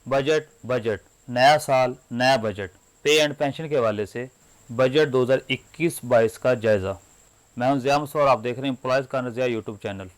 Budget budget नया साल नया बजट पे एंड पेंशन के हवाले से बजट 2021-22 का जायज़ा। मैं हूं ज़िया मुस्तफ़ा और आप देख रहे हैं एम्प्लॉयज़ का नज़रिया यूट्यूब चैनल।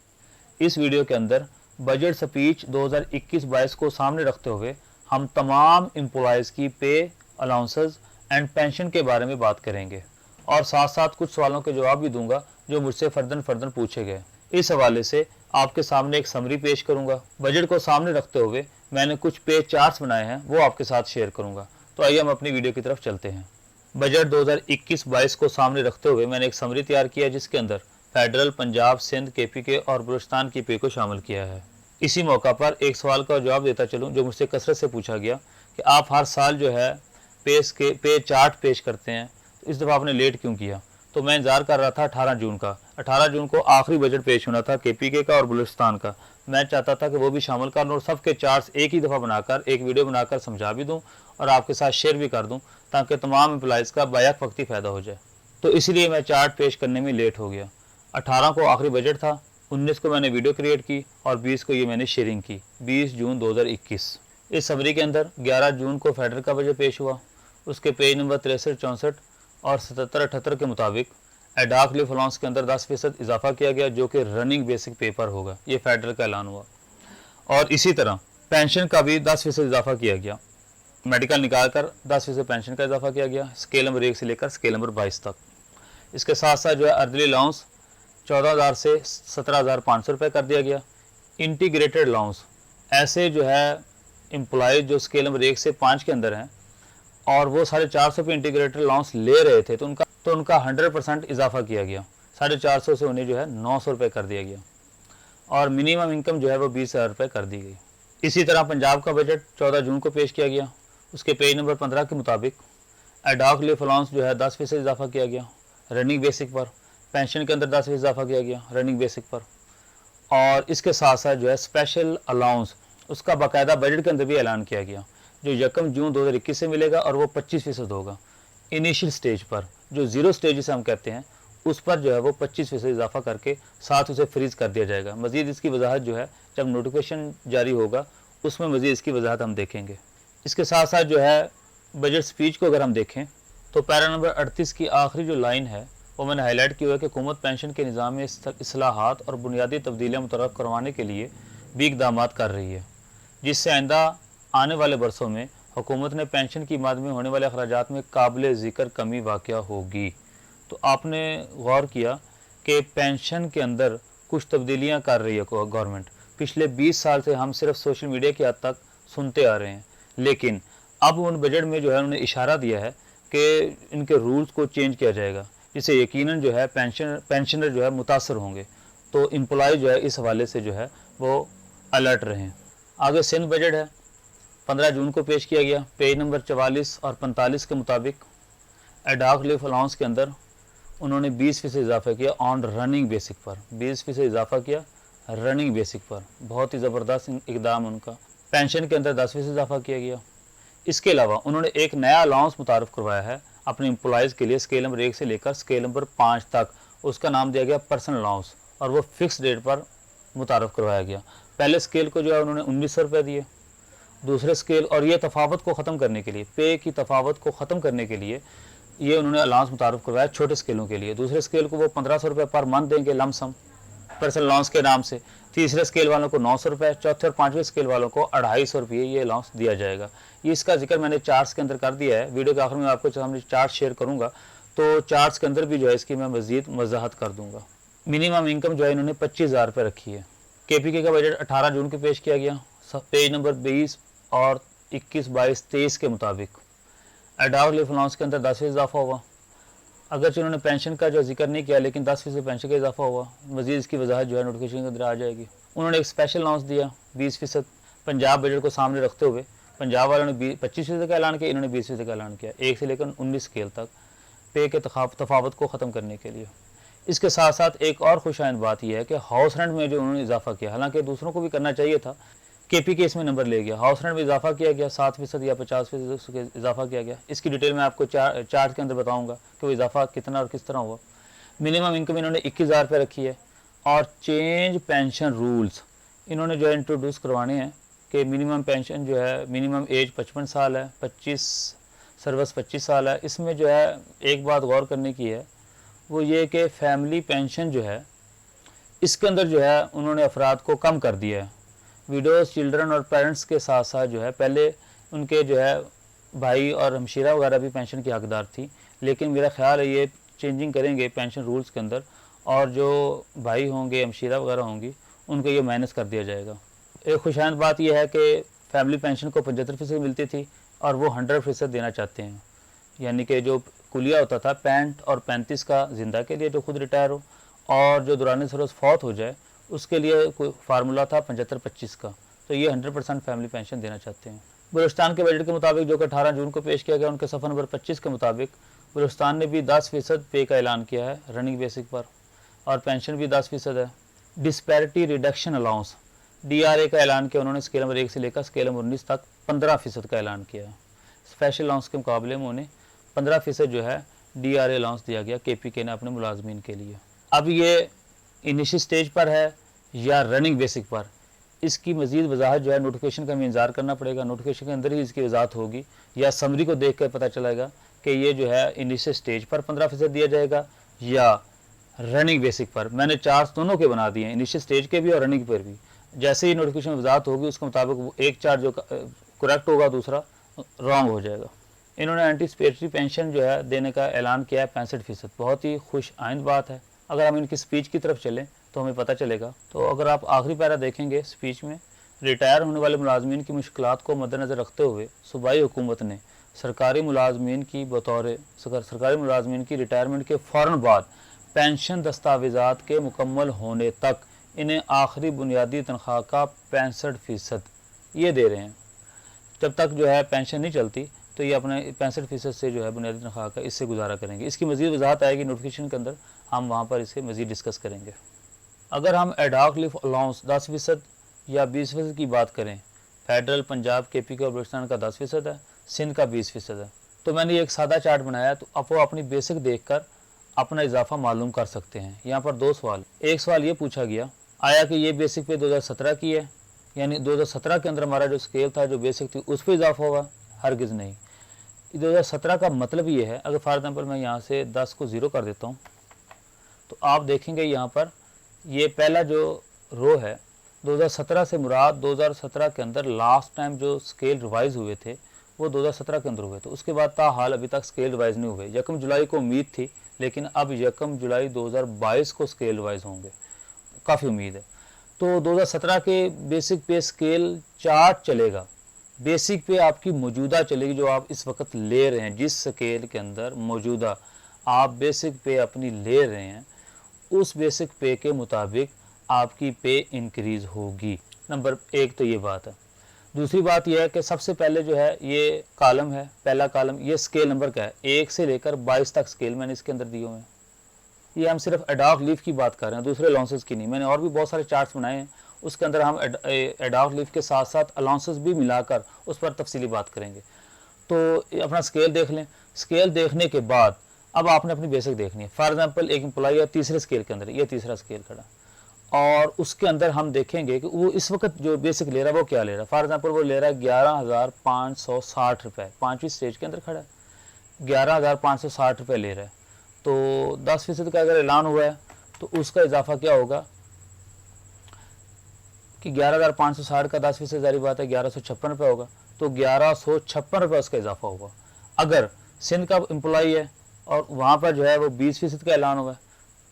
इस वीडियो के अंदर बजट स्पीच 2021-22 को सामने रखते हुए हम तमाम एम्प्लॉयज़ की पे, अलाउंसेस एंड पेंशन के बारे में बात करेंगे और साथ साथ कुछ सवालों के जवाब भी दूंगा जो मुझसे फर्दन पूछे गए। इस हवाले से आपके सामने एक समरी पेश करूंगा। बजट को सामने रखते हुए मैंने कुछ पे चार्ट्स बनाए हैं, वो आपके साथ शेयर करूंगा। तो आइए हम अपनी वीडियो की तरफ चलते हैं। बजट 2021-22 को सामने रखते हुए मैंने एक समरी तैयार किया जिसके अंदर फेडरल, पंजाब, सिंध, केपीके और बलूचिस्तान की पे को शामिल किया है। इसी मौका पर एक सवाल का जवाब देता चलूं जो मुझसे कसरत से पूछा गया कि आप हर साल जो है पे चार्ट पेश करते हैं, तो इस दफ़ा आपने लेट क्यों किया। तो मैं इंतज़ार कर रहा था 18 जून का। 18 जून को आखिरी बजट पेश होना था केपीके का और बलूचिस्तान का। मैं चाहता था कि वो भी शामिल कर लूँ और सबके चार्ट्स एक ही दफ़ा बनाकर एक वीडियो बनाकर समझा भी दूँ और आपके साथ शेयर भी कर दूँ ताकि तमाम एम्प्लॉयज़ का बैक वक्ती फ़ायदा हो जाए। तो इसलिए मैं चार्ट पेश करने में लेट हो गया। 18 को आखिरी बजट था, 19 को मैंने वीडियो क्रिएट की और 20 को ये मैंने शेयरिंग की। 20 जून 2021। इस समरी के अंदर 11 जून को फेडरल का बजट पेश हुआ। उसके पेज नंबर 63-64 और 77-78 के मुताबिक एडाक लीव अलाउंस के अंदर 10% इजाफा किया गया जो कि रनिंग बेसिक पेपर होगा। ये फेडरल का ऐलान हुआ। और इसी तरह पेंशन का भी 10% इजाफा किया गया। मेडिकल निकाल कर 10% पेंशन का इजाफा किया गया, स्केल नंबर 1 से लेकर स्केल नंबर 22 तक। इसके साथ साथ जो है अर्दली अलाउंस 14,000 से 17,500 रुपये कर दिया गया। इंटीग्रेटेड अलाउंस ऐसे जो है एम्प्लॉय जो स्केल नंबर 1 से 5 के अंदर हैं और वो 450 पे इंटीग्रेटेड अलाउंस ले रहे थे तो उनका 100% इजाफा किया गया। 450 से उन्हें जो है 900 रुपये कर दिया गया और मिनिमम इनकम जो है वो 20,000 रुपये कर दी गई। इसी तरह पंजाब का बजट 14 जून को पेश किया गया। उसके पेज नंबर 15 के मुताबिक एडॉक लीव अलाउंस जो है 10% इजाफा किया गया रनिंग बेसिक पर। पेंशन के अंदर 10% इजाफा किया गया रनिंग बेसिक पर। और इसके साथ साथ जो है स्पेशल अलाउंस उसका बाकायदा बजट के अंदर भी ऐलान किया गया जो 1 जून 2021 से मिलेगा और वो 25% होगा। इनिशियल स्टेज पर जो ज़ीरो स्टेज जिसे हम कहते हैं उस पर जो है वो 25% इजाफा करके साथ उसे फ्रीज़ कर दिया जाएगा। मज़ीद इसकी वजाहत जो है जब नोटिफिकेशन जारी होगा उसमें मज़ीद इसकी वजाहत हम देखेंगे। इसके साथ साथ जो है बजट स्पीच को अगर हम देखें तो पैरा नंबर 38 की आखिरी जो लाइन है वो मैंने हाईलाइट की हुआ है कि हुकूमत पेंशन के निज़ाम में इस्लाहात और बुनियादी तब्दीलियाँ मुतर्रफ़ करवाने के लिए भी इक़दामात कर रही है जिससे आइंदा आने वाले बरसों में हुकूमत ने पेंशन की मद में होने वाले अखराजात में काबिल ज़िक्र कमी वाक़या होगी। तो आपने गौर किया कि पेंशन के अंदर कुछ तब्दीलियाँ कर रही है गवर्नमेंट। पिछले 20 साल से हम सिर्फ सोशल मीडिया की हद तक सुनते आ रहे हैं, लेकिन अब उन बजट में जो है उन्होंने इशारा दिया है कि इनके रूल्स को चेंज किया जाएगा जिससे यकीनन जो है पेंशनर जो है मुतासर होंगे। तो एम्प्लॉय जो है इस हवाले से जो है वो अलर्ट रहें। आगे सिंध बजट है, 15 जून को पेश किया गया। पेज नंबर 44 और 45 के मुताबिक एडॉक लीव अलाउंस के अंदर उन्होंने 20% इजाफा किया ऑन रनिंग बेसिक पर। 20% इजाफा किया रनिंग बेसिक पर, बहुत ही ज़बरदस्त इकदाम उनका। पेंशन के अंदर 10% इजाफा किया गया। इसके अलावा उन्होंने एक नया अलाउंस मुतारफ़ करवाया है अपने एम्प्लॉयज़ के लिए स्केल नंबर 1 से लेकर स्केल नंबर 5 तक। उसका नाम दिया गया पर्सनल अलाउंस और वो फिक्स डेट पर मुतारफ़ करवाया गया। पहले स्केल को जो है उन्होंने 1900 रुपये दिए, दूसरे स्केल और ये तफावत को ख़त्म करने के लिए, पे की तफावत को ख़त्म करने के लिए ये उन्होंने अलाउंस मुतारफ़ करवाया छोटे स्केलों के लिए। दूसरे स्केल को वो 1500 रुपये पर मंथ देंगे लमसम पर्सनल अलाउंस के नाम से। तीसरे स्केल वालों को 900 रुपये, चौथे और पाँचवें स्केल वालों को 250 रुपये ये अलाउंस दिया जाएगा। ये इसका जिक्र मैंने चार्ट्स के अंदर कर दिया है। वीडियो के आखिर में आपको सामने चार्ट शेयर करूँगा तो चार्ट्स के अंदर भी जो है इसकी मैं मज़ीद वजाहत कर दूँगा। मिनिमम इनकम जो है इन्होंने 25,000 रुपये रखी है। केपीके का बजट 18 जून को पेश किया गया। पेज नंबर 20 और 21, 22, 23 के मुताबिक एडॉक लीव अलाउंस के अंदर 10% इजाफा हुआ। अगरचे उन्होंने पेंशन का जो जिक्र नहीं किया लेकिन 10% पेंशन का इजाफा हुआ। मज़ीद इसकी वजाहत जो है नोटिफिकेशन के अंदर आ जाएगी। उन्होंने एक स्पेशल अलाउंस दिया 20%। पंजाब बजट को सामने रखते हुए पंजाब वालों ने 25% का ऐलान किया, इन्होंने 20% का ऐलान किया 1 से लेकर 19 स्केल तक पे के तफावत को ख़त्म करने के लिए। इसके साथ साथ एक और खुशाइंद बात यह है कि हाउस रेंट में जो उन्होंने इजाफा किया, हालांकि दूसरों को भी करना चाहिए था, केपी इसमें नंबर ले गया। हाउस रेंट में इजाफा किया गया 7% या 50% इजाफा किया गया। इसकी डिटेल मैं आपको चार्ट के अंदर बताऊंगा कि वो इजाफा कितना और किस तरह हुआ। मिनिमम इनकम इन्होंने 21,000 रुपये रखी है और चेंज पेंशन रूल्स इन्होंने जो है इंट्रोड्यूस करवाने हैं कि मिनिमम पेंशन जो है, मिनिमम एज 55 साल है, 25 सर्विस 25 साल है। इसमें जो है एक बात गौर करने की है, वो ये कि फैमिली पेंशन जो है इसके अंदर जो है उन्होंने अफराद को कम कर दिया है। विडोज़, चिल्ड्रन और पेरेंट्स के साथ साथ जो है पहले उनके जो है भाई और हमशीरा वगैरह भी पेंशन की हकदार थी, लेकिन मेरा ख्याल है ये चेंजिंग करेंगे पेंशन रूल्स के अंदर, और जो भाई होंगे, हमशीरा वगैरह होंगी, उनको ये माइनस कर दिया जाएगा। एक खुशाइंद बात यह है कि फैमिली पेंशन को 75% मिलती थी और वो 100% देना चाहते हैं, यानी कि जो कुलिया होता था 65 और 35 का ज़िंदा के लिए जो खुद रिटायर हो, और जो दौरान सरोज फौत हो जाए उसके लिए कोई फार्मूला था 75-25 का, तो ये 100% फैमिली पेंशन देना चाहते हैं। बलूचिस्तान के बजट के मुताबिक जो कि 18 जून को पेश किया गया, उनके सफ़ा नंबर 25 के मुताबिक बलूचिस्तान ने भी 10% पे का ऐलान किया है रनिंग बेसिक पर, और पेंशन भी 10% है। डिस्पैरिटी रिडक्शन अलाउंस DRA का ऐलान किया उन्होंने, स्केल नंबर 1 से लेकर स्केल नंबर 19 तक 15% का ऐलान किया है। स्पेशल अलाउंस के मुकाबले में उन्हें 15% जो है DRA अलाउंस दिया गया KPK ने अपने मुलाजमीन के लिए। अब ये इनिशियल स्टेज पर है या रनिंग बेसिक पर, इसकी मज़ीद वजाहत जो है नोटिफिकेशन का हमें इंतज़ार करना पड़ेगा। नोटिफिकेशन के अंदर ही इसकी वजाहत होगी, या समरी को देख कर पता चलेगा कि ये जो है इनिशियल स्टेज पर 15% दिया जाएगा या रनिंग बेसिक पर। मैंने चार्ट दोनों के बना दिए हैं, इनिशियल स्टेज के भी और रनिंग पर भी। जैसे ही नोटिफिकेशन में वजाहत होगी उसके मुताबिक एक चार्ट जो करेक्ट होगा दूसरा रॉन्ग हो जाएगा। इन्होंने एंटीसिपेटरी पेंशन जो है देने का ऐलान किया है 65%, बहुत ही खुश आइंद बात है। अगर हम इनकी स्पीच की तरफ चलें तो हमें पता चलेगा। तो अगर आप आखिरी पैरा देखेंगे स्पीच में, रिटायर होने वाले मुलाजमीन की मुश्किलात को मद्देनज़र रखते हुए सूबाई हुकूमत ने सरकारी मुलाजमीन की रिटायरमेंट के फ़ौरन बाद पेंशन दस्तावेज़ात के मुकम्मल होने तक इन्हें आखिरी बुनियादी तनख्वाह का 65% ये दे रहे हैं। जब तक जो है पेंशन नहीं चलती तो ये अपने 65% से जो है बुनियादी तनख्वाह का इससे गुजारा करेंगे। इसकी मज़ीद वजाहत आएगी नोटिफिकेशन के अंदर, हम वहाँ पर इसे मज़ीद डिस्कस करेंगे। अगर हम एडॉक लीव अलाउंस 10% या 20% की बात करें, फेडरल, पंजाब, KPK और बलूचिस्तान का 10% है, सिंध का 20% है। तो मैंने एक सादा चार्ट बनाया, तो आप वो अपनी बेसिक देखकर अपना इजाफा मालूम कर सकते हैं। यहाँ पर 2 सवाल, एक सवाल ये पूछा गया आया कि ये बेसिक पे 2017 की है, यानी 2017 के अंदर हमारा जो स्केल था, जो बेसिक थी, उस पर इजाफा होगा? हरगिज़ नहीं। 2017 का मतलब ये है, अगर फॉर एग्जाम्पल मैं यहाँ से 10 को 0 कर देता हूँ तो आप देखेंगे यहाँ पर ये पहला जो रो है 2017 से मुराद 2017 के अंदर लास्ट टाइम जो स्केल रिवाइज़ हुए थे वो 2017 के अंदर हुए थे। उसके बाद ताहाल अभी तक स्केल रिवाइज़ नहीं हुए। 1 जुलाई को उम्मीद थी, लेकिन अब 1 जुलाई 2022 को स्केल रिवाइज़ होंगे, काफ़ी उम्मीद है। तो 2017 के बेसिक पे स्केल चार्ट चलेगा, बेसिक पे आपकी मौजूदा चलेगी जो आप इस वक्त ले रहे हैं, जिस स्केल के अंदर मौजूदा आप बेसिक पे अपनी ले रहे हैं, उस बेसिक पे के मुताबिक आपकी पे इंक्रीज़ होगी। नंबर 1 तो ये बात है। दूसरी बात यह है कि सबसे पहले जो है ये कॉलम है, पहला कॉलम, ये स्केल नंबर का है, 1 से लेकर 22 तक स्केल मैंने इसके अंदर दिए हुए हैं। ये हम सिर्फ एडॉक लीव की बात कर रहे हैं, दूसरे अलाउंसेस की नहीं। मैंने और भी बहुत सारे चार्ट्स बनाए हैं, उसके अंदर हम एडॉक लीव के साथ साथ अलाउंसेस भी मिलाकर उस पर तफसीली बात करेंगे। तो अपना स्केल देख लें। स्केल देखने के बाद अब आपने अपनी बेसिक देखनी है। फॉर एग्जांपल एक एम्प्लॉई है तीसरे स्केल के अंदर, ये तीसरा स्केल खड़ा, और उसके अंदर हम देखेंगे कि वो इस वक्त जो बेसिक ले रहा है वो क्या ले रहा है। फॉर एग्जांपल वो ले रहा है 11,560 रुपये, 5वीं स्टेज के अंदर खड़ा है, 11,560 रुपये ले रहा है। तो 10% का अगर ऐलान हुआ है तो उसका इजाफा क्या होगा कि 11,560 का 10% जारी बात है 1156 रुपये होगा, तो 1156 रुपये उसका इजाफा होगा। अगर सिंध का एम्प्लॉई है और वहाँ पर जो है वो 20% का ऐलान हुआ है,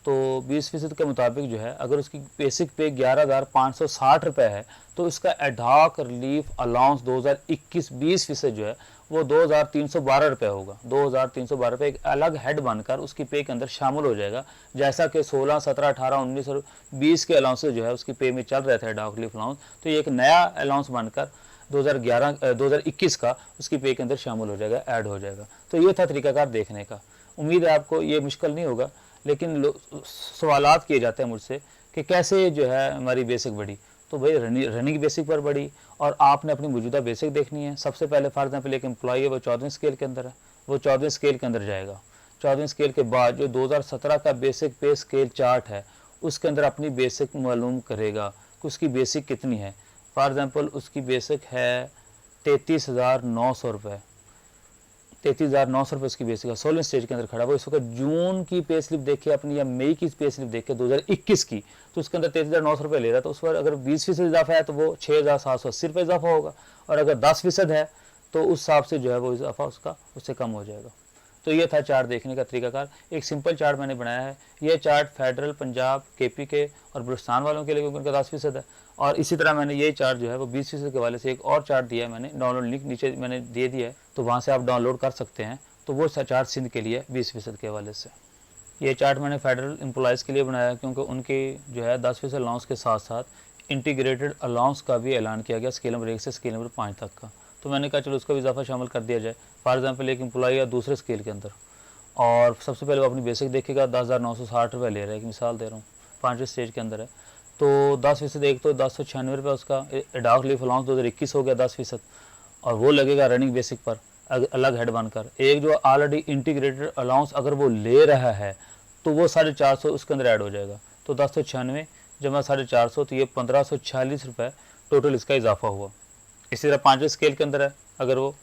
तो 20% के मुताबिक जो है अगर उसकी बेसिक पे 11,560 रुपये है तो इसका एडॉक रिलीफ अलाउंस 2021 20% जो है वो 2,312 रुपये होगा। 2,312 रुपये एक अलग हेड बनकर उसकी पे के अंदर शामिल हो जाएगा, जैसा कि 16, 17, 18, 19 और 20 के अलाउंसेज जो है उसकी पे में चल रहे थे एडॉक रिलीफ अलाउंस। तो ये एक नया अलाउंस बनकर 2021 का उसकी पे के अंदर शामिल हो जाएगा, ऐड हो जाएगा। तो ये था तरीकाकार देखने का। उम्मीद है आपको ये मुश्किल नहीं होगा, लेकिन सवालात किए जाते हैं मुझसे कि कैसे जो है हमारी बेसिक बढ़ी। तो भाई रनिंग बेसिक पर बढ़ी और आपने अपनी मौजूदा बेसिक देखनी है। सबसे पहले फॉर एग्जाम्पल एक एम्प्लॉई है वो 14वें स्केल के अंदर है, वो 14वें स्केल के अंदर जाएगा। 14वें स्केल के बाद जो 2017 का बेसिक पे स्केल चार्ट है उसके अंदर अपनी बेसिक मालूम करेगा कि उसकी बेसिक कितनी है। फॉर एग्जांपल उसकी बेसिक है 33,900 रुपये, 33,900 रुपये उसकी बेसिक है, 16 स्टेज के अंदर खड़ा। वो इस वक्त जून की पे स्लिप देखे अपनी या मई की पे स्लिप देखे 2021 की, तो उसके अंदर 33,900 रुपये ले रहा है। तो उस पर अगर 20% इजाफा है तो वो 6,780 रुपये इजाफा होगा, और अगर 10% है तो उस हिसाब से जो है वो इजाफा उसका उससे कम हो जाएगा। तो ये था चार्ट देखने का तरीकाकार। एक सिंपल चार्ट मैंने बनाया है। ये चार्ट फेडरल, पंजाब, केपी के और बलूचिस्तान वालों के लिए, क्योंकि उनका 10% है। और इसी तरह मैंने ये चार्ट जो है वो 20% के वाले से एक और चार्ट दिया है मैंने, डाउनलोड लिंक नीचे मैंने दे दिया है, तो वहाँ से आप डाउनलोड कर सकते हैं। तो वो चार्ट सिंध के लिए 20% के हवाले से। ये चार्ट मैंने फेडरल एम्प्लॉयज़ के लिए बनाया, क्योंकि उनके जो है 10% अलाउंस के साथ साथ इंटीग्रेटेड अलाउंस का भी ऐलान किया गया स्केल नंबर 1 से स्केल नंबर 5 तक का। तो मैंने कहा चलो उसका भी इजाफा शामिल कर दिया जाए। फॉर एग्जांपल एक एम्प्लॉई या दूसरे स्केल के अंदर, और सबसे पहले वो अपनी बेसिक देखेगा, 10,960 रुपये ले रहा है, एक मिसाल दे रहा हूँ, 5वें स्टेज के अंदर है। तो 10% एक तो 1096 रुपये उसका एडॉक लीव अलाउंस 2021 हो गया 10%, और वो लगेगा रनिंग बेसिक पर अलग हेड बनकर। एक जो ऑलरेडी इंटीग्रेटेड अलाउंस अगर वो ले रहा है तो वो 450 उसके अंदर ऐड हो जाएगा। तो 1096 जमा 450, तो ये 1546 रुपये टोटल इसका इजाफा हुआ। इसी तरह 5वें स्केल के अंदर है अगर वो,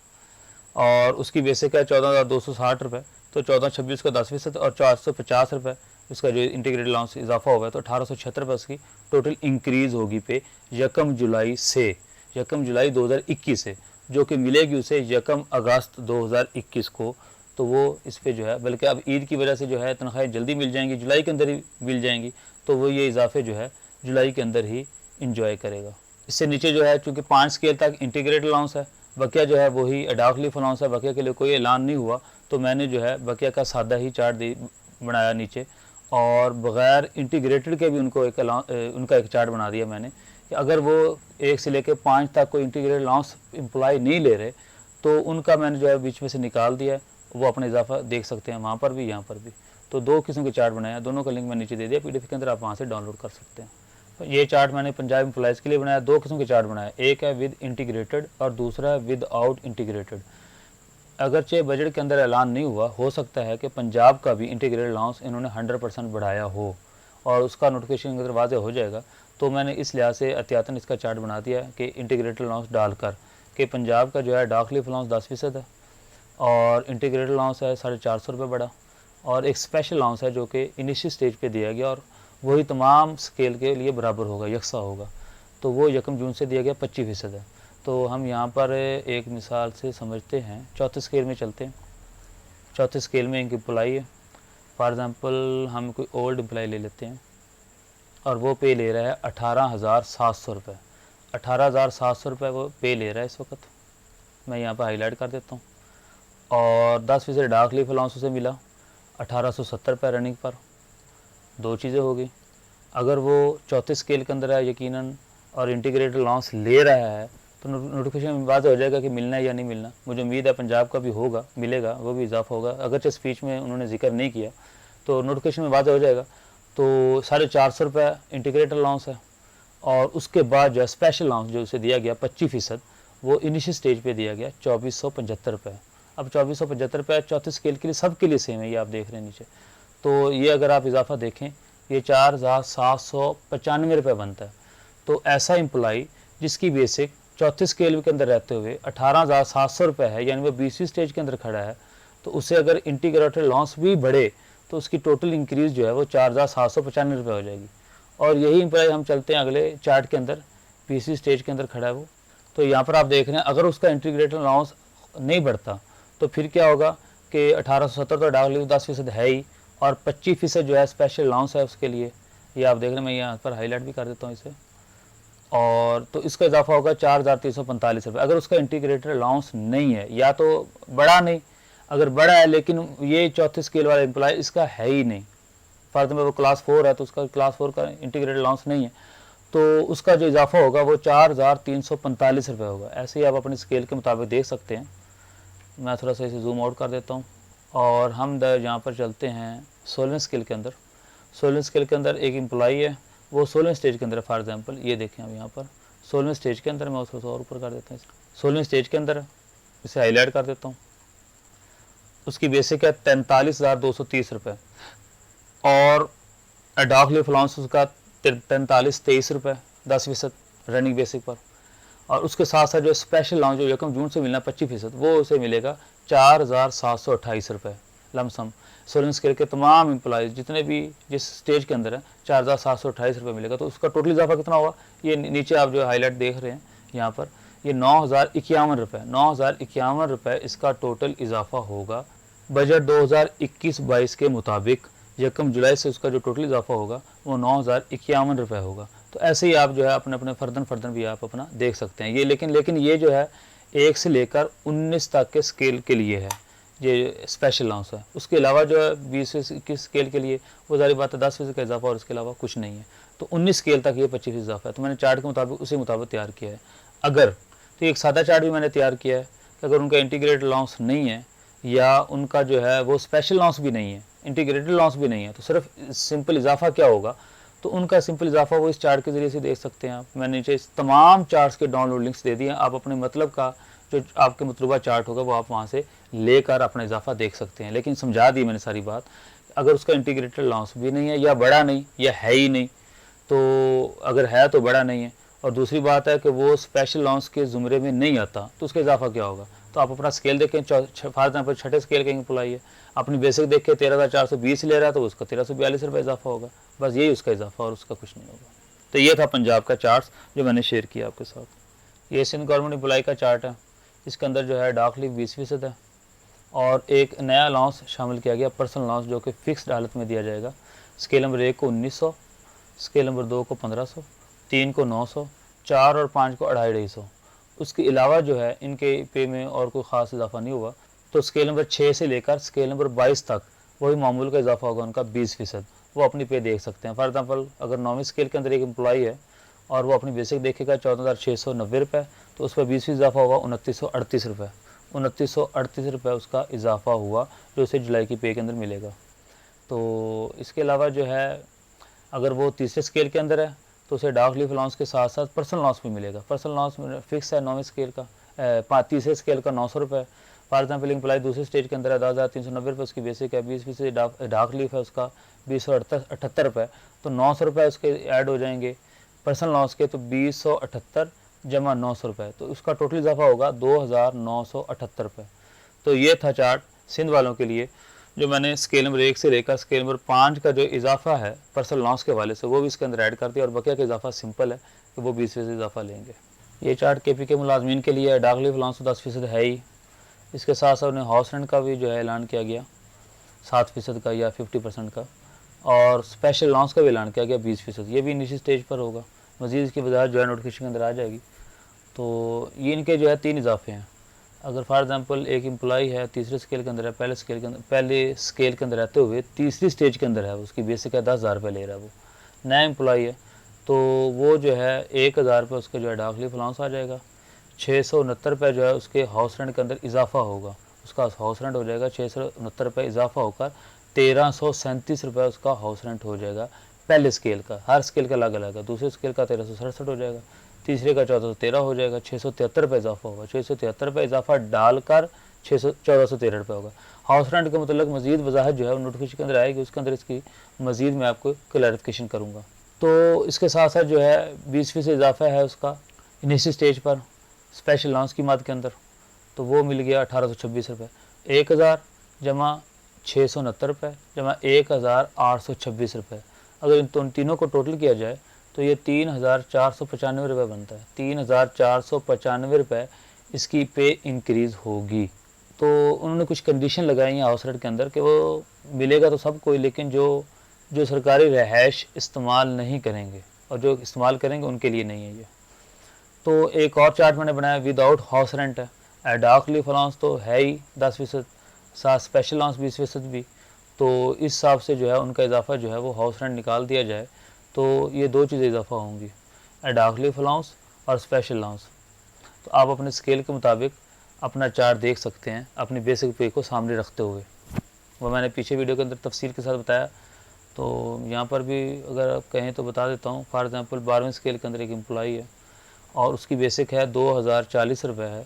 और उसकी बेसिक है 14,260 रुपये, तो 1426 का 10% और 450 रुपये उसका जो इंटीग्रेटेड अलाउंस इजाफा हुआ है, तो 1876 रुपये उसकी टोटल इंक्रीज़ होगी पे 1 जुलाई से, 1 जुलाई 2021 से, जो कि मिलेगी उसे 1 अगस्त 2021 को। तो वो इस पे जो है, बल्कि अब ईद की वजह से जो है तनख्वाहें जल्दी मिल जाएंगी, जुलाई के अंदर ही मिल जाएंगी, तो वो ये इजाफे जो है जुलाई के अंदर ही इंजॉय करेगा। इससे नीचे जो है चूँकि 5 स्केल तक इंटीग्रेटेड अलाउंस है, बकिया जो है वही एडॉक लीव अलाउंस है, बकिया के लिए कोई ऐलान नहीं हुआ, तो मैंने जो है बकिया का सादा ही चार्ट बनाया नीचे, और बग़ैर इंटीग्रेटेड के भी उनको उनका एक चार्ट बना दिया मैंने कि अगर वो 1 से लेकर 5 तक कोई इंटीग्रेटेड अलाउंस एम्प्लॉय नहीं ले रहे तो उनका मैंने जो है बीच में से निकाल दिया है। वो अपना इजाफा देख सकते हैं वहाँ पर भी, यहाँ पर भी। तो 2 किस्म के चार्ट बनाया, दोनों का लिंक मैं नीचे दे दिया PDF के अंदर, आप वहाँ से डाउनलोड कर सकते हैं। तो ये चार्ट मैंने पंजाब एम्प्लॉयज़ के लिए बनाया। 2 किस्म के चार्ट बनाया, एक है विद इंटीग्रेटेड और दूसरा है विद आउट इंटीग्रेटेड। अगरचे बजट के अंदर ऐलान नहीं हुआ, हो सकता है कि पंजाब का भी इंटीग्रेटेड अलाउंस इन्होंने 100% बढ़ाया हो और उसका नोटिफिकेशन अगर वाज़ेह हो जाएगा, तो मैंने इस लिहाज से एहतियातन इसका चार्ट बना दिया कि इंटीग्रेटेड अलाउंस डालकर कि पंजाब का जो है एडॉक लीव अलाउंस 10% है और इंटीग्रेटेड अलाउंस है 450 रुपये बड़ा, और एक स्पेशल अलाउंस है जो कि इनिशियल स्टेज पे दिया गया और वही तमाम स्केल के लिए बराबर होगा, यकसा होगा। तो वो 1 जून से दिया गया 25% है। तो हम यहाँ पर एक मिसाल से समझते हैं, चौथे स्केल में चलते हैं। चौथे स्केल में एक एम्प्लॉई है, फॉर एग्ज़ाम्पल हम कोई ओल्ड एम्प्लॉई ले लेते हैं और वो पे ले रहा है 18,700 रुपये। 18,700 रुपये वो पे ले रहा है इस वक्त, मैं यहाँ पर हाईलाइट कर देता हूँ। और 10% डार्क लीफ अलाउंस उसे मिला 1870 रुपये रनिंग पर। 2 चीज़ें हो गई। अगर वो चौथे स्केल के अंदर है यकीनन और इंटीग्रेटेड अलाउंस ले रहा है तो नोटिफिकेशन में बात हो जाएगा कि मिलना है या नहीं मिलना। मुझे उम्मीद है पंजाब का भी होगा, मिलेगा, वो भी इजाफा होगा। अगरचे स्पीच में उन्होंने जिक्र नहीं किया तो नोटिफिकेशन में बात हो जाएगा। तो 450 रुपये इंटीग्रेटेड अलाउंस है और उसके बाद जो है स्पेशल अलाउंस जो उसे दिया गया 25%, वो इनिशियल स्टेज पे दिया गया 2475 रुपये। अब 2475 रुपये चौथे स्केल के लिए सब के लिए सेम है, ये आप देख रहे हैं नीचे। तो ये अगर आप इजाफा देखें ये 4,795 रुपये बनता है। तो ऐसा एम्प्लॉई जिसकी बेसिक चौथे स्केल के अंदर रहते हुए 18,700 रुपये है, यानी वो 20वीं स्टेज के अंदर खड़ा है, तो उसे अगर इंटीग्रेटेड अलाउंस भी बढ़े तो उसकी टोटल इंक्रीज़ जो है वो 4,795 रुपये हो जाएगी। और यही एम्प्लॉई हम चलते हैं अगले चार्ट के अंदर, 20वीं स्टेज के अंदर खड़ा है वो। तो यहाँ पर आप देख रहे हैं अगर उसका इंटीग्रेटेड अलाउंस नहीं बढ़ता तो फिर क्या होगा कि 1870 तो डाक लीव 10% है ही और 25% जो है स्पेशल अलाउंस है उसके लिए। ये आप देख रहे हैं, मैं यहाँ पर हाईलाइट भी कर देता हूँ इसे। और तो इसका इजाफा होगा 4,345 रुपये। अगर उसका इंटीग्रेटेड अलाउंस नहीं है या तो बड़ा नहीं, अगर बड़ा है लेकिन ये चौथे स्केल वाला एम्प्लॉय इसका है ही नहीं, फॉर एग्जाम्पल वो क्लास 4 है तो उसका क्लास 4 का इंटीग्रेटेड अलाउंस नहीं है, तो उसका जो इजाफा होगा वो 4,345 रुपये होगा। ऐसे ही आप अपने स्केल के मुताबिक देख सकते हैं। मैं थोड़ा सा इसे जूम आउट कर देता हूँ और हम यहाँ पर चलते हैं 16वें स्केल के अंदर। 16वें स्केल के अंदर एक एम्प्लॉई है, वो 16वें स्टेज के अंदर, फॉर एग्जांपल ये देखें हम यहाँ पर 16वें स्टेज के अंदर, मैं उसको और ऊपर कर देता हूँ, 16वें स्टेज के अंदर इसे हाईलाइट कर देता हूँ। उसकी बेसिक है 43,230 रुपये और एडॉक लीव अलाउंस उसका 43-23 रुपये 10% रनिंग बेसिक पर। और उसके साथ साथ जो स्पेशल अलाउंस जो यकम जून से मिलना 25%, वो उसे मिलेगा 4,728 रुपये लमसम। सोलन स्केल के तमाम एम्प्लॉयज़ जितने भी जिस स्टेज के अंदर है 4,728 रुपये मिलेगा। तो उसका टोटल इजाफा कितना होगा, ये नीचे आप जो हाईलाइट देख रहे हैं यहाँ पर, ये 9,051 रुपये, 9,051 रुपये इसका टोटल इजाफा होगा। बजट 2021-22 के मुताबिक यकम जुलाई से उसका जो टोटल इजाफा होगा वो 9,051 रुपये होगा। तो ऐसे ही आप जो है अपने अपने फर्दन भी आप अपना देख सकते हैं। ये लेकिन ये जो है 1 से लेकर 19 तक के स्केल के लिए है, ये स्पेशल अलाउंस है। उसके अलावा जो है 20 से 21 स्केल के लिए वो सारी बात है 10% का इजाफा और इसके अलावा कुछ नहीं है। तो 19 स्केल तक ये 25% इजाफा है। तो मैंने चार्ट के मुताबिक उसी मुताबिक तैयार किया है। अगर तो एक सादा चार्ट भी मैंने तैयार किया है कि अगर उनका इंटीग्रेटेड अलाउंस नहीं है या उनका जो है वो स्पेशल अलाउंस भी नहीं है, इंटीग्रेटेड अलाउंस भी नहीं है, तो सिर्फ सिंपल इजाफा क्या होगा, तो उनका सिंपल इजाफा वो इस चार्ट के ज़रिए से देख सकते हैं आप। मैंने नीचे इस तमाम चार्ट्स के डाउनलोड लिंक्स दे दिए हैं। आप अपने मतलब का जो आपके मतलूबा चार्ट होगा वो आप वहाँ से लेकर अपना इजाफा देख सकते हैं। लेकिन समझा दी मैंने सारी बात। अगर उसका इंटीग्रेटेड अलाउंस भी नहीं है या बड़ा नहीं या है ही नहीं, तो अगर है तो बड़ा नहीं है, और दूसरी बात है कि वो स्पेशल अलाउंस के ज़ुमरे में नहीं आता, तो उसका इजाफा क्या होगा। तो आप अपना स्केल देखें, फॉर एग्जाम्पल छठे स्केल का एम्प्लॉई है, अपनी बेसिक देख के 13,420 ले रहा है, तो उसका 1,342 रुपये इजाफा होगा। बस यही उसका इजाफा और उसका कुछ नहीं होगा। तो ये था पंजाब का चार्ट जो मैंने शेयर किया आपके साथ। ये सिंध गवर्नमेंट एम्प्लॉई का चार्ट है। इसके अंदर जो है डाक लीव 20% है और एक नया अलाउंस शामिल किया गया, पर्सनल अलाउंस, जो कि फ़िक्स्ड हालत में दिया जाएगा। स्केल नंबर 1 को 1900, स्केल नंबर 2 को 1500, 3 को 900, 4 और 5 को 250-250। उसके अलावा जो है इनके पे में और कोई ख़ास इजाफा नहीं हुआ। तो स्केल नंबर 6 से लेकर स्केल नंबर 22 तक वही मामूल का इजाफा होगा उनका 20%। वो अपनी पे देख सकते हैं। फॉर एग्जाम्पल अगर 9वीं स्केल के अंदर एक एम्प्लॉई है और वो अपनी बेसिक देखेगा 14,690 रुपये, तो उस पर 20% इजाफा होगा 2,938 रुपये। 2,938 रुपये उसका इजाफा हुआ जो उसे जुलाई की पे के अंदर मिलेगा। तो इसके अलावा जो है अगर वो तीसरे स्केल के अंदर है तो उसे डाक लीव अलाउंस के साथ साथ पर्सनल अलाउंस भी मिलेगा। पर्सनल अलाउंस फिक्स है 9वीं स्केल का, तीसरे स्केल का 900 रुपये। फॉर एग्जाम्पल एम्प्लॉय दूसरे स्टेज के अंदर है 10,390 रुपये उसकी बेसिक है, 20% डाक लीव है उसका 278 रुपये। तो 900 रुपये उसके ऐड हो जाएंगे पर्सनल अलाउंस के, तो 278 जमा 900 रुपये, तो उसका टोटल इजाफा होगा 2,978 रुपये। तो ये था चार्ट सिंध वालों के लिए जो मैंने स्केल नंबर 1 से लेकर स्केल नंबर 5 का जो इजाफा है पर्सनल अलाउंस के हवाले से वो भी इसके अंदर ऐड कर दिया, और बकिया का इजाफा सिंपल है कि वो 20% इजाफा लेंगे। ये चार्ट KP के मुलाजमीन के लिए है। डाक लीव अलाउंस तो 10% है ही, इसके साथ साथ उन्हें हाउस रेंट का भी जो है ऐलान किया गया 7% का या 50% का, और स्पेशल अलाउंस का भी ऐलान किया गया 20%। ये भी इनिशियल स्टेज पर होगा, मज़ीद इसकी वजाहत जो है नोटिफिकेशन के अंदर आ जाएगी। तो ये इनके जो है 3 इजाफे हैं। अगर फॉर एग्जांपल एक एम्प्लॉई है तीसरे स्केल के अंदर है, पहले स्केल के अंदर रहते हुए तीसरी स्टेज के अंदर है, उसकी बेसिक है 10,000 रुपये ले रहा है, वो नया एम्प्लॉई है, तो वो जो है 1,000 रुपये उसके जो है डाक लीव अलाउंस आ जाएगा। 669 रुपये जो है उसके हाउस रेंट के अंदर इजाफा होगा, उसका हाउस रेंट हो जाएगा 669 रुपये इजाफा होकर 1,337 रुपये उसका हाउस रेंट हो जाएगा पहले स्केल का। हर स्केल का अलग अलग है। दूसरे स्केल का 1,367 हो जाएगा, तीसरे का 1,413 हो जाएगा, 673 रुपये इजाफा होगा। 673 रुपये इजाफा डालकर 1,413 रुपये होगा। हाउस रेंट के मतलब मज़ीद वजाहत जो है नोटिफिकेशन के अंदर आएगी, उसके अंदर इसकी मज़ीद मैं आपको क्लैरिफिकेशन करूँगा। तो इसके साथ साथ जो है 20% इजाफा है उसका इनिशियल स्टेज पर स्पेशल अलाउंस की मद के अंदर, तो वो मिल गया 1,826 रुपये। 1,000 जमा 669 रुपये जमा 1,826 रुपये। अगर इन तीनों को टोटल किया जाए तो ये 3,495 रुपये बनता है। 3,495 रुपये इसकी पे इंक्रीज़ होगी। तो उन्होंने कुछ कंडीशन लगाई हैं हाउस रेंट के अंदर कि वो मिलेगा तो सबको, लेकिन जो सरकारी रहायश इस्तेमाल नहीं करेंगे और जो इस्तेमाल करेंगे उनके लिए नहीं है ये। तो एक और चार्ट मैंने बनाया विदाउट हाउस रेंट है। डाक लीव अलाउंस तो है ही 10%, साथ स्पेशल अलाउंस 20% भी। तो इस हिसाब से जो है उनका इजाफा जो है वो हाउस रेंट निकाल दिया जाए तो ये 2 चीज़ें इजाफा होंगी, डाक लीव अलाउंस और स्पेशल अलाउंस। तो आप अपने स्केल के मुताबिक अपना चार्ट देख सकते हैं अपनी बेसिक पे को सामने रखते हुए। वो मैंने पीछे वीडियो के अंदर तफसील के साथ बताया, तो यहाँ पर भी अगर आप कहें तो बता देता हूँ। फॉर एग्जांपल 12वें स्केल के अंदर एक एम्प्लॉई है और उसकी बेसिक है 2,040 रुपये है,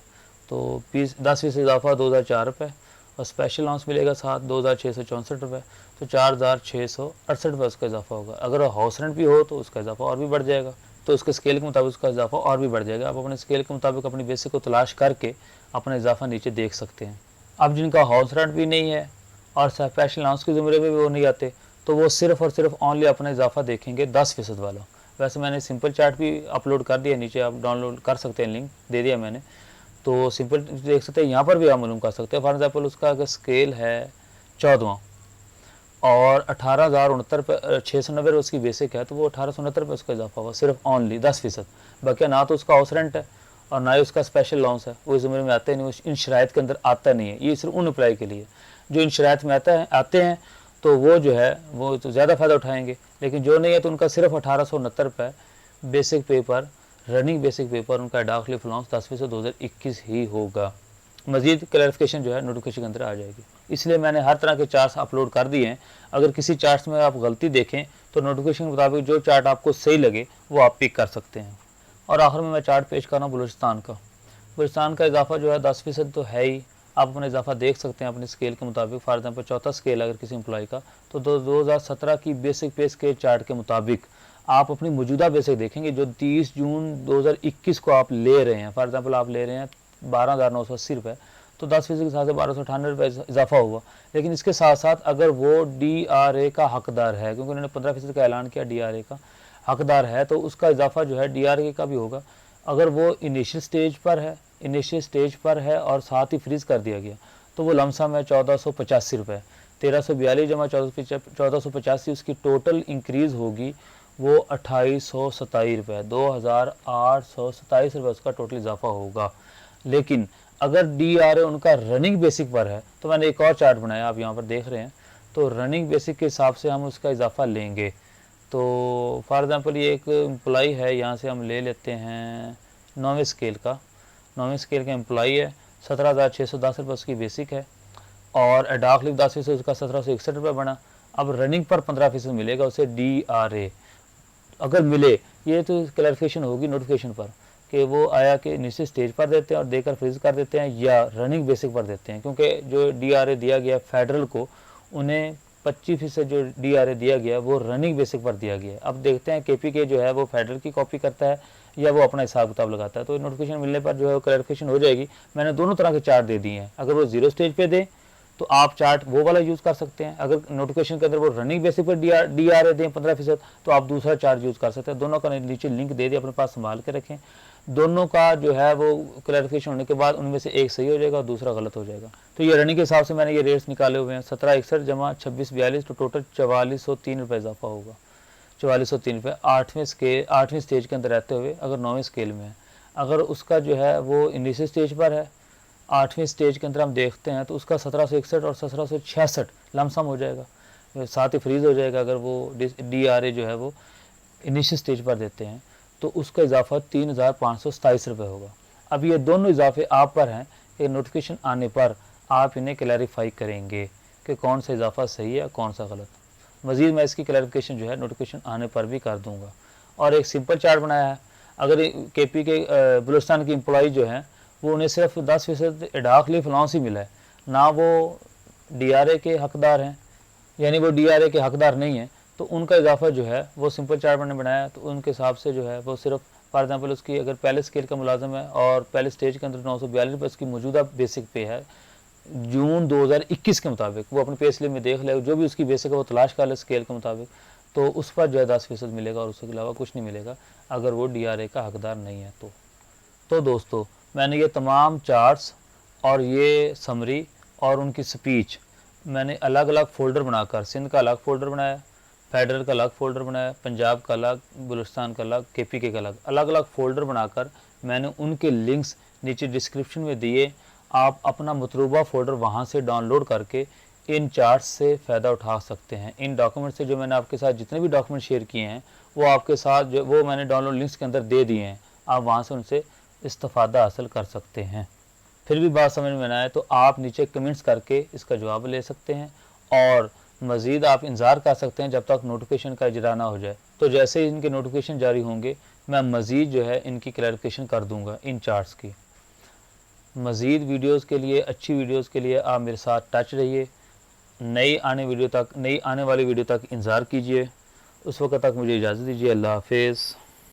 तो 10% इजाफा 2,004 रुपये, और स्पेशल अलाउंस मिलेगा साथ 2,664 रुपये, तो 4,668 रुपये उसका इजाफा होगा। अगर हाउस रेंट भी हो तो उसका इजाफा और भी बढ़ जाएगा, तो उसके स्केल के मुताबिक उसका इजाफा और भी बढ़ जाएगा। आप अपने स्केल के मुताबिक अपनी बेसिक को तलाश करके अपना इजाफा नीचे देख सकते हैं। अब जिनका हाउस रेंट भी नहीं है और स्पेशल अलाउंस की ज़िम्मे भी वो नहीं आते, तो वो सिर्फ और सिर्फ ओनली अपना इजाफा देखेंगे 10% वाला। वैसे मैंने सिंपल चार्ट भी अपलोड कर दिया, नीचे आप डाउनलोड कर सकते हैं, लिंक दे दिया मैंने, तो सिंपल देख सकते हैं। यहाँ पर भी आप मालूम कर सकते हैं। फॉर एग्जाम्पल उसका अगर स्केल है 14वां और 18,069 पे 690 रुपये उसकी बेसिक है, तो वो 1869 रुपये उसका इजाफा हुआ, सिर्फ ओनली 10%। बाकी ना तो उसका हाउस रेंट है और ना ही उसका स्पेशल अलाउंस है, वो इस ज़िम्मे में आते नहीं, इन शराइत के अंदर आता नहीं है। ये सिर्फ उन अप्लाई के लिए जो इन शराइत में आते हैं, तो वो जो है वो तो ज़्यादा फ़ायदा उठाएंगे। लेकिन जो नहीं है तो उनका सिर्फ 1869 रुपये बेसिक पे पर, रनिंग बेसिक पे पर उनका दाखिली अलाउंस 10% 2021 ही होगा। मज़ीद क्लैरिफिकेशन जो है नोटिफिकेशन के अंदर आ जाएगी। इसलिए मैंने हर तरह के चार्ट्स अपलोड कर दिए हैं। अगर किसी चार्ट्स में आप गलती देखें तो नोटिफिकेशन के मुताबिक जो चार्ट आपको सही लगे वो आप पिक कर सकते हैं। और आखिर में मैं चार्ट पेश कर रहा हूँ बलूचिस्तान का। बलूचिस्तान का इजाफा जो है 10% तो है ही, आप अपना इजाफा देख सकते हैं अपने स्केल के मुताबिक। फॉर एग्जाम्पल चौथा स्केल अगर किसी एम्प्लॉय का, तो 2017 की बेसिक पे स्केल चार्ट के मुताबिक आप अपनी मौजूदा बेसिक देखेंगे जो 30 जून 2021 को आप ले रहे हैं। फॉर एग्जाम्पल आप ले रहे हैं 12,980 रुपये, तो 10% के हिसाब से 1298 रुपये इजाफा हुआ। लेकिन इसके साथ साथ अगर वो DRA का हकदार है, क्योंकि उन्होंने 15% का ऐलान किया DRA का हकदार है, तो उसका इजाफा जो है DRA का भी होगा। अगर वो इनिशियल स्टेज पर है और साथ ही फ्रीज़ कर दिया गया, तो वो लमसम है 1485 रुपये। 1342 जमा 1485 उसकी टोटल इंक्रीज़ होगी, वो 2827 रुपये, 2827 रुपये उसका टोटल इजाफा होगा। लेकिन अगर DRA उनका रनिंग बेसिक पर है, तो मैंने एक और चार्ट बनाया, आप यहाँ पर देख रहे हैं, तो रनिंग बेसिक के हिसाब से हम उसका इजाफा लेंगे। तो फॉर एग्ज़ाम्पल ये एक एम्प्लॉई है, यहाँ से हम ले लेते हैं 9वें स्केल का। 9वें स्केल का एम्प्लॉई है, 17,610 रुपये उसकी बेसिक है और एडाक लीव 10% उसका 1761 रुपये बना। अब रनिंग पर 15% मिलेगा उसे DRA अगर मिले। ये तो क्लैरिफिकेशन होगी नोटिफिकेशन पर कि वो आया कि नीचे स्टेज पर देते हैं और देकर फ्रीज कर देते हैं या रनिंग बेसिक पर देते हैं, क्योंकि जो DRA दिया गया फेडरल को, उन्हें 25% जो DRA दिया गया वो रनिंग बेसिक पर दिया गया। अब देखते हैं KPK जो है वो फेडरल की कॉपी करता है या वो अपना हिसाब किताब लगाता है। तो नोटिफिकेशन मिलने पर जो है वो क्लैरिफिकेशन हो जाएगी। मैंने दोनों तरह के चार्ट दे दिए हैं। अगर वो 0 स्टेज पे दे तो आप चार्ट वो वाला यूज़ कर सकते हैं। अगर नोटिफिकेशन के अंदर वो रनिंग बेसिक पर DRA दें 15%, तो आप दूसरा चार्ट यूज़ कर सकते हैं। दोनों का नीचे लिंक दे दिया, अपने पास संभाल के रखें। दोनों का जो है वो क्लैरिफिकेशन होने के बाद उनमें से एक सही हो जाएगा और दूसरा गलत हो जाएगा। तो ये रनिंग के हिसाब से मैंने ये रेट्स निकाले हुए हैं। 1761 जमा 2642, तो टोटल 4403 रुपये इजाफा होगा। 4403 रुपये 8वें स्टेज के अंदर रहते हुए अगर 9वें स्केल में है। अगर उसका जो है वो इनिशियल स्टेज पर है, 8वें स्टेज के अंदर हम देखते हैं, तो उसका 1761 और 1766 लमसम हो जाएगा, साथ ही फ्रीज़ हो जाएगा। अगर वो DRA जो है वो इनिशियल स्टेज पर देते हैं, तो उसका इजाफा 3,527 रुपये होगा। अब ये दोनों इजाफे आप पर हैं कि नोटिफिकेशन आने पर आप इन्हें क्लैरिफाई करेंगे कि कौन सा इजाफा सही है कौन सा गलत। मज़ीद मैं इसकी क्लैरिफिकेशन जो है नोटिफिकेशन आने पर भी कर दूंगा। और एक सिंपल चार्ट बनाया है। अगर KPK बलूचिस्तान की एम्प्लॉई जो हैं वो उन्हें सिर्फ 10% एडाक लीव अलाउंस ही मिला है, ना वो DRA के हकदार हैं, यानी वो DRA के हकदार नहीं हैं, तो उनका इजाफा जो है वो सिंपल चार्ट मैंने बनाया। तो उनके हिसाब से जो है वो सिर्फ फॉर एग्जाम्पल उसकी अगर पहले स्केल का मुलाजम है और पहले स्टेज के अंदर 942 रुपये उसकी मौजूदा बेसिक पे है जून 2021 के मुताबिक, वो अपने पे स्लिप में देख ले, जो भी उसकी बेसिक है वो तलाश कर ले स्केल के मुताबिक, तो उस पर जो है 10% मिलेगा और उसके अलावा कुछ नहीं मिलेगा अगर वो DRA का हकदार नहीं है। तो दोस्तों मैंने ये तमाम चार्ट्स और ये समरी और उनकी स्पीच मैंने अलग अलग फ़ोल्डर बनाकर, सिंध का अलग फ़ोल्डर बनाया, फेडरल का अलग फ़ोल्डर बनाया, पंजाब का अलग, बलूचिस्तान का अलग, KPK का अलग, अलग अलग फ़ोल्डर बनाकर मैंने उनके लिंक्स नीचे डिस्क्रिप्शन में दिए। आप अपना मतलूबा फ़ोल्डर वहाँ से डाउनलोड करके इन चार्ट्स से फ़ायदा उठा सकते हैं। इन डॉक्यूमेंट से जो मैंने आपके साथ जितने भी डॉक्यूमेंट शेयर किए हैं वो आपके साथ जो वो मैंने डाउनलोड लिंक्स के अंदर दे दिए हैं। आप वहाँ से उनसे इस्तिफ़ादा हासिल कर सकते हैं। फिर भी बात समझ में ना आए तो आप नीचे कमेंट्स करके इसका जवाब ले सकते हैं और मज़ीद आप इंतज़ार कर सकते हैं जब तक नोटिफिकेशन का इजरा ना हो जाए। तो जैसे ही इनके नोटिफिकेशन जारी होंगे मैं मज़ीद जो है इनकी क्लैरिफिकेशन कर दूँगा इन चार्ट्स की। मज़ीद वीडियोज़ के लिए, अच्छी वीडियोज़ के लिए आप मेरे साथ टच रहिए। नई आने वाली वीडियो तक इंतज़ार कीजिए। उस वक्त तक मुझे इजाज़त दीजिए। अल्लाह हाफ़िज़।